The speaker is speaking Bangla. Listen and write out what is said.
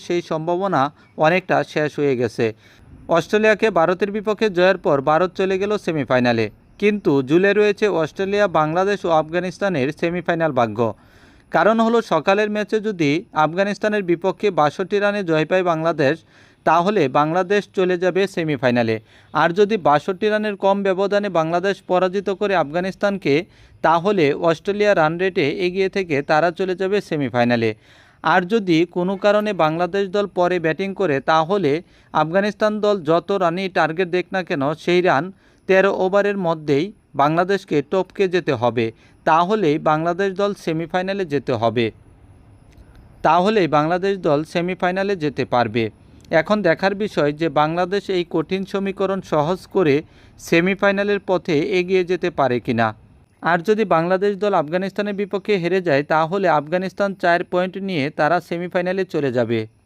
সেই সম্ভাবনা অনেকটা শেষ হয়ে গেছে। অস্ট্রেলিয়াকে ভারতের বিপক্ষে জয়ের পর ভারত চলে গেল সেমিফাইনালে, কিন্তু ঝুলে রয়েছে অস্ট্রেলিয়া, বাংলাদেশ ও আফগানিস্তানের সেমিফাইনাল ভাগ্য। কারণ হলো সকালের ম্যাচে যদি আফগানিস্তানের বিপক্ষে ৬২ রানে জয় পায় বাংলাদেশ, তাহলে বাংলাদেশ চলে যাবে সেমিফাইনালে। আর যদি ৬২ রানের কম ব্যবধানে বাংলাদেশ পরাজিত করে আফগানিস্তানকে, তাহলে অস্ট্রেলিয়া রান রেটে এগিয়ে থেকে তারা চলে যাবে সেমিফাইনালে। আর যদি কোনো কারণে বাংলাদেশ দল পরে ব্যাটিং করে, তাহলে আফগানিস্তান দল যত রানই টার্গেট দেখ না কেন, সেই রান ১৩ ওভারের মধ্যেই বাংলাদেশকে টপকে যেতে হবে। তাহলেই বাংলাদেশ দল সেমিফাইনালে যেতে পারবে। এখন দেখার বিষয় যে বাংলাদেশ এই কঠিন সমীকরণ সহজ করে সেমিফাইনালের পথে এগিয়ে যেতে পারে কিনা। আর যদি বাংলাদেশ দল আফগানিস্তানের বিপক্ষে হেরে যায়, তাহলে আফগানিস্তান ৪ পয়েন্ট নিয়ে তারা সেমিফাইনালে চলে যাবে।